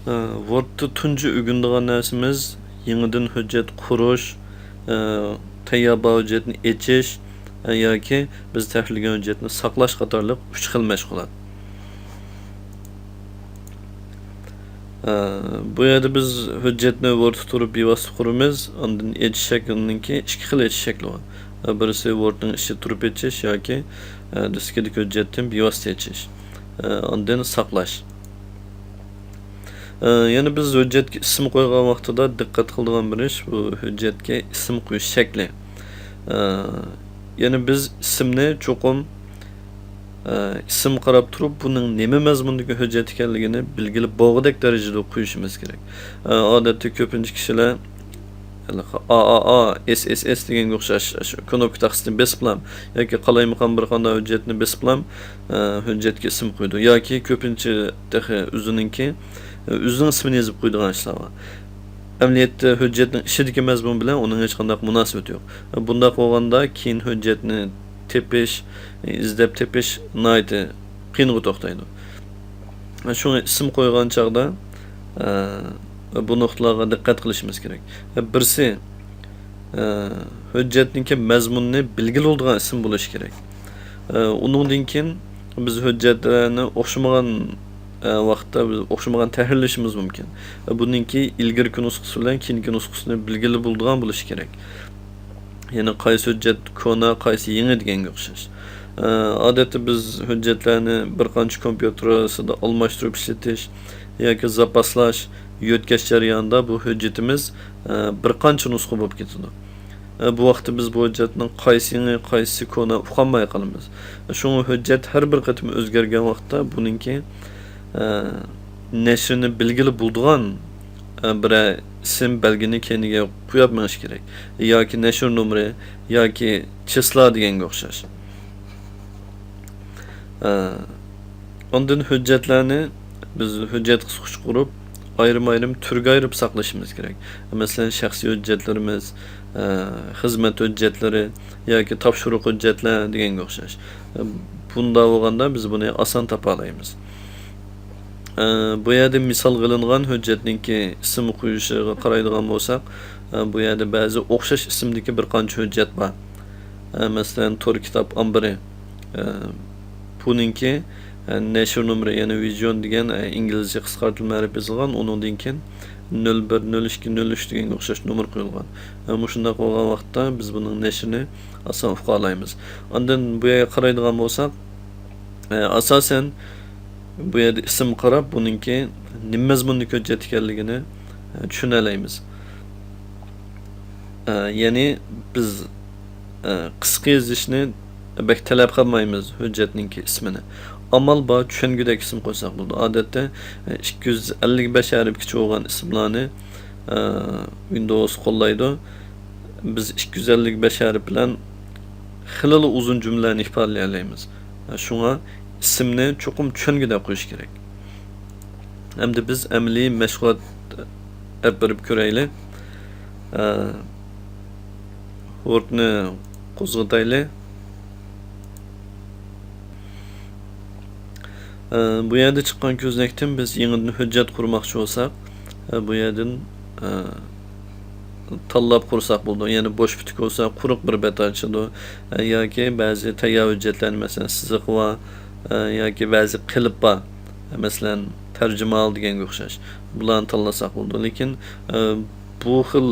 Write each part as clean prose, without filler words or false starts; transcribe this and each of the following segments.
Word'da tunji o'rganadigan narsamiz yangidan hujjat qurish, tayyor hujjatni echish yoki biz tahrirlagan hujjatni saqlash qatorliq 3 xil mashg'ulot. Bu yerda biz hujjatni Word'da turib bevosita quramiz, undan echish shaklininki 2 xil echish shakli bor. Birisi Word'ning ichida turib echish yoki diskadagi hujjatdan bevosita echish. Undan saqlash. Yani biz hujjatga ism qo'ygan vaqtida diqqat qiladigan bir ish bu hujjatga ism qo'yish shakli. Yani biz ismni cho'qim ism qarab turib buning nima mazmundagi hujjat ekanligini belgilab bo'lg'idek darajada qo'yishimiz kerak. Odatda ko'pincha kishilar AAA, SSS deganga o'xshash knopka taqsitni besib bilan yoki qalaymiqan bir qanday hujjatni besib bilan hujjatga ism qo'ydi yoki ko'pincha o'zininki o'zining ismini yozib qo'yadigan ishlar bor. Amaliyotda hujjatning ishidagi mazmun bilan uning hech qanday munosabati yo'q. Bunda bo'lganda keyin hujjatni tepish, izlab tepish nihoyatda qiyinga to'xtaydi. Shunga ism qo'ygan chaqda bu nuqtalarga diqqat qilishimiz kerak. Birisi hujjatning mazmunini belgili bo'lgan ism bo'lishi kerak. Uningdan keyin biz hujjatlarni o'xshamagan vaqtda biz o'xshamagan tahrirlashimiz mumkin. Buningki ilgirki nusxasi bilan keyingi nusxasini belgili bo'lgan bo'lishi kerak. Yani qaysi hujjat kona, qaysi yangi deganga o'xshash. Odatda biz hujjatlarni bir qancha kompyuterda almashtirib ishlatish yoki zapaslash, yo'tkash jarayonida bu hujjatimiz bir qancha nusxa bo'lib ketadi. Bu vaqtda biz bu hujjatning qaysi yangi, qaysi kona uqolmay qolamiz. Shunga hujjat har bir qatim o'zgargan vaqtda buningki nashrini belgili bo'lgan bir isim belgini kendiga qo'yib menish kerak. Yoki nashr nomeri yoki chislo deganga o'xshash. Ondan hujjatlarni biz hujjat qisqich qurib ayrim turga ayirib saqlashimiz kerak. Masalan, shaxsiy hujjatlarimiz, xizmat hujjatlari yoki topshiriq hujjatlar deganga o'xshash. Bunda bo'lganda biz buni oson topa olamiz. Bu yerda misol qilingan hujjatningki ism qo'yishiga qaraydigan bo'lsak, bu yerda ba'zi o'xshash ismdagi bir qancha hujjat bor. Masalan, Tor kitob ombiri. Buningki nashr nomeri, ya'ni vision degan inglizcha qisqartirilma ma'rif yozilgan, uningdan keyin 01, 02, 03 deganga o'xshash nomer qo'yilgan. Shunday qilgan vaqtda biz buning nashrini oson uqa olamiz. Undan bu yerga qaraydigan bo'lsak, asosan bu yerda ism qarab buningki nima mazmundagi hujjat ekanligini tushuna olamiz. Ya'ni biz qisqa yozishni bek talab qilmaymiz hujjatningki ismini. Amal bor tushungudek ism qo'ysak bo'ldi. Odatda 255 harfgacha bo'lgan ismlarni Windows qo'llaydi. Biz 255 harf bilan xilli uzun jumlalarni ifodalay olamiz. Shunga ismni cho'qim tushungudek qo'yish kerak. Hamda biz amaliy mashg'ulot olib borib ko'raylik. Wordni qo'zg'ataylik. Bu yerda chiqqan ko'znakdan biz yangidan hujjat qurmoqchi bo'lsak, bu yerdan tanlab qursak bo'ldi. Ya'ni bo'sh putuk bo'lsa, quruq bir bet ochadi yoki ba'zi tayyor hujjatlarni masalan siziq va yoki ba'zi qilib bor. Masalan, tarjimal deganga o'xshash. Bularni tanlasak bo'ldi. Lekin bu xil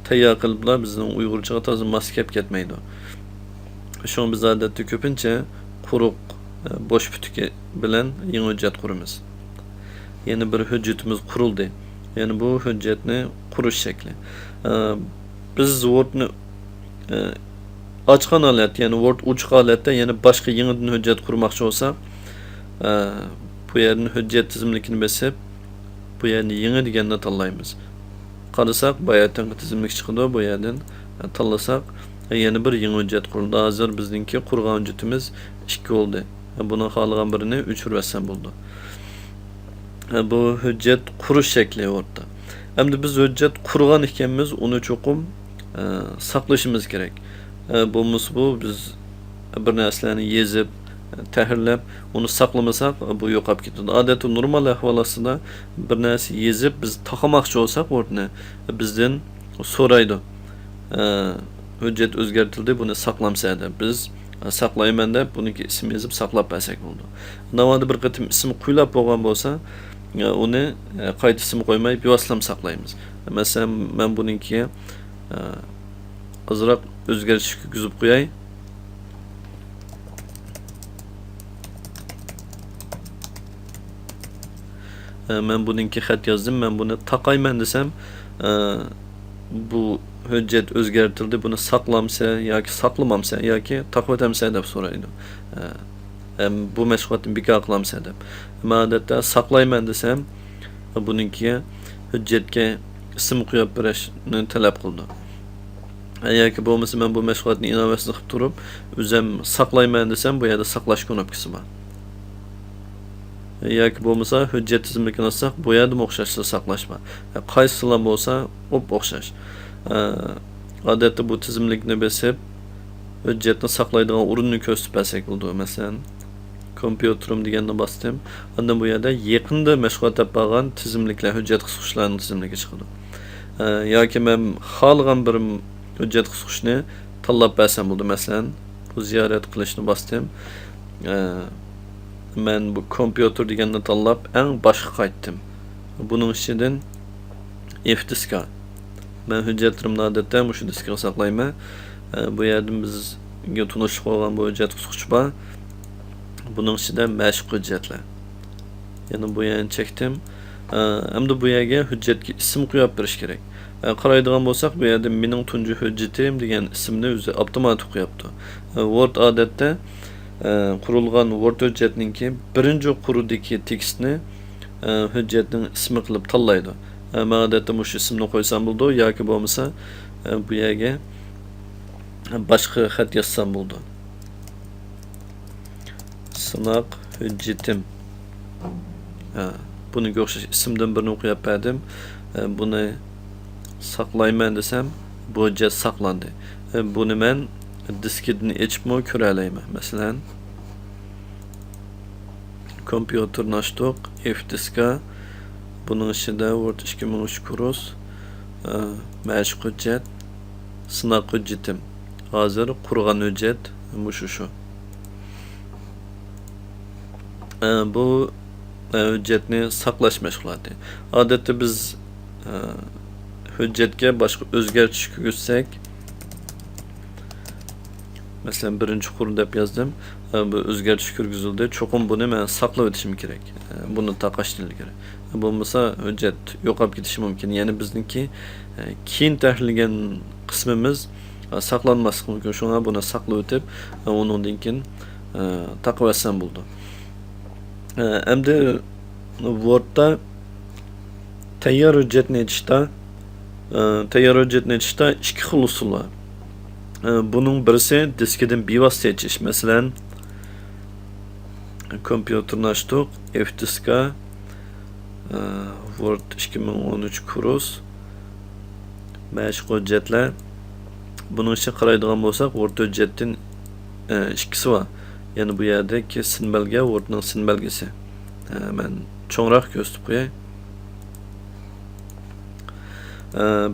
tayyor qiliblar bizning Uyg'urchaga to'g'ri mos kelib ketmaydi. Shuni biz odatda ko'pincha quruq bosh putuki bilan yangi hujjat quramiz. Ya'ni bir hujjatimiz qurildi. Ya'ni bu hujjatni qurish shakli. Biz Wordni ochgan holat, ya'ni Word ochiq holatda yana boshqa yangidan hujjat qurmoqchi bo'lsak, bu yerni hujjat tizimlikini besib, bu yerni yangi deganni tanlaymiz. Qarasak, bayatdan tizimlik chiqadi, bu yerdan tanlasak, yana bir yangi hujjat qurildi. Hozir bizningki qurgan hujjatimiz 2 oldu. Buni xohlagan birini o'chirib bo'ldi. Bu hujjat qurish shakli Wordda. Hamda biz hujjat qurgan ekanmiz, uni cho'qim saqlashimiz kerak. Bu biz bir narsalarni yezib tahrirlab uni saqlamasak bu yo'qolib ketadi. Odatda normal ahvol ostida bir narsa yezib biz taqamoqchi bo'lsak Wordni bizdan so'raydi. Hujjat o'zgartirildi, buni saqlamsa deb biz saqlayman deb buniki ism yozib saqlab bersak bo'ldi. Navoda bir qatim ism qo'ylab bo'lgan bo'lsa, uni qayta ism qo'ymay bevositlam saqlaymiz. Masalan, men buniki azroq o'zgarish kirgizib qo'yay. Men buniki xat yozdim, men buni taqayman desam, bu hujjat o'zgartirildi, buni saqlamsa yoki saqlamamsa yoki taqvatamsa deb so'raydi. Bu mashg'ulotni bekor qilamsa deb. Men odatda saqlayman desam, buniki hujjatga ism qo'yib berishni talab qildi. Yoki bo'lmasa men bu mashg'ulotni inovasiz qilib turib, o'zim saqlayman desam, bu yerda saqlash knopkasi bor. Yoki bo'lmasa hujjat tizimligini olsak, bu yerda o'xshashsa saqlash bor. Qaysisilar bo'lsa, o'xshash. Odatda bu tizimlikni besib, hujjatni saqlaydigan o'rinni ko'rsatib bersak bo'ldi. Masalan, kompyuterim deganni bosdim. Undan bu yerda yaqinda mashg'ulot topgan tizimliklar, hujjat qisqartirishlarning tizimligi chiqadi. Yoki men xohlagan bir hujjat qisqartirishni tanlab bersam bo'ldi. Masalan, bu ziyorat qilishni bosdim. Men bu kompyuter deganni tanlab eng boshqa qaytdim. Buning ichidan F-diska. Ben hujjatlarimni odatda shu diskaga saqlayman. Bu yerda bizga tunishib qolgan bu hujjat qisqartirish bor. Buning ichida mashq hujjatlar. Yana bu yerni chekdim. Endi bu yerga hujjatga ism qo'yib berish kerak. Qaraydigan bo'lsak, bu yerda mening tunji hujjatim degan ismni o'zi avtomatik qo'yibdi. Word odatda qurilgan Word hujjatninki birinchi qurudagi tekstni hujjatning ismi qilib tanlaydi. Men odatda shu ismni qo'ysam bo'ldi yoki bo'lmasa bu yerga boshqa xat yozsam bo'ldi. Sinoq hujjatim. Buni o'xshash ismdan birini qo'yib berdim. Buni saqlayman desam, bu hujjat saqlandi. Buni men disketni ochibmi ko'ra olaman. Masalan, kompyuterni ochdik, F-diska. Bunun ichida Word 2003 kurs, mashq hujjat, sinoq hujjatim. Hozir qurgan hujjat shu. Bu hujjatni saqlash mashg'uloti. Odatda biz hujjatga boshqa o'zgartirish kiritsak, masalan, birinchi qur deb yozdim. Bu o'zgartirish kirgizildi. Cho'qim buni men saqlab o'tishim kerak. Buni taqashtirib kerak. Bo'lmasa hujjat yo'qolib ketishi mumkin. Ya'ni bizningki keyin tahrirlagan qismimiz saqlanmasligi mumkin. Shunga buni saqlab o'tib, undan keyin taqib olsam bo'ldi. Endi Wordda tayyor hujjatni ochishda ikki xil usul bor. Bunun birisi diskidan bevosita ochish. Masalan, kompyuterni ochdik, F-diska, Word 2013 kurs, mashq hujjatlar. Buning ichiga qaraydigan bo'lsak, Word hujjatdan ikkisi bor. Ya'ni bu yerdagi sinbalga Wordning sinbalgisi. Men cho'ngroq ko'rsatib qo'yay.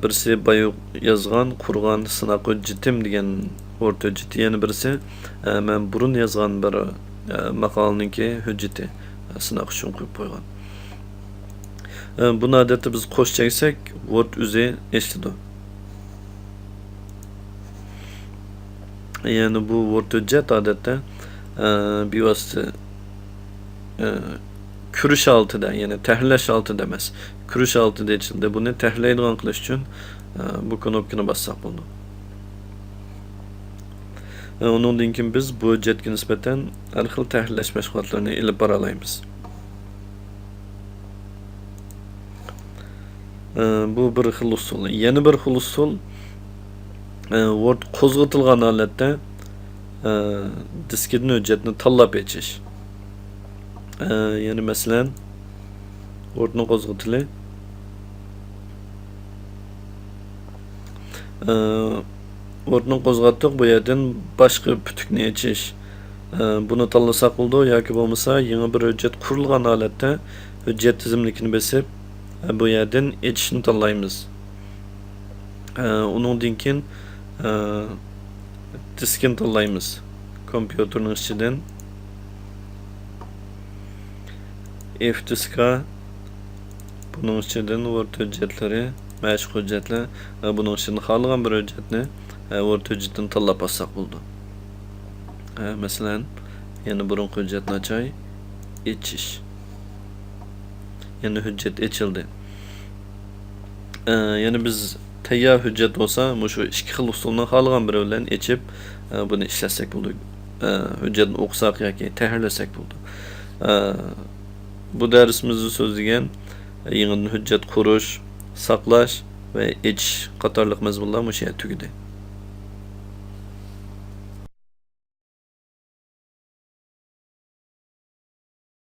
Birisi bayu yozgan, qurgan sinoq hujjatim degan Word hujjati. Yana birisi men burun yozgan bir maqolningki hujjati sinoq uchun qo'yib qo'ygan. Buni odatda biz qo'sh cheksak, Word o'zi eshitadi. Ya'ni bu Word hujjat odatda bevosita kirish altida, ya'ni tahrirlash altida emas, kirish altida ochildi. Buni tahrirlaydigan qilish uchun bu knopkani bossak bo'ldi. Undan keyin biz bu hujjatga nisbatan har xil tahrirlash mashg'ulotlarini ilib bora olamiz. Bu bir xil usul. Yana bir xil usul Word qo'zg'atilgan holatda disketni hujjatni tanlab ochish. Ya'ni masalan, Wordni qo'zg'atili. Wordni qo'zg'atdik, bu yerdan boshqa putukni ochish Buni tanlasak bo'ldi yoki bo'lmasa yangi bir hujjat qurilgan holatda hujjat tizimlikini besib bu yerdan etishni tanlaymiz. Uningdan keyin diskini tanlaymiz. Kompyuterning ichidan F diska, buning ichidan Word hujjatlari, mashq hujjatlar, buning ichidan xohlagan bir hujjatni Word hujjatini tanlab olsak bo'ldi. Masalan, yana burunqi hujjatni ochay, echish. Yana hujjat echildi. Yana biz tayyor hujjat bo'lsa, shu ikki xil usuldan xohlagan biri bilan echib, buni ishlasak bo'ldi. Hujjatni o'qisak yoki tahrirlasak bo'ldi. Bu darsimizni so'zlagan yangi hujjat qurish, saqlash va echish qatorliq mazmunlar mushu yerda tugadi.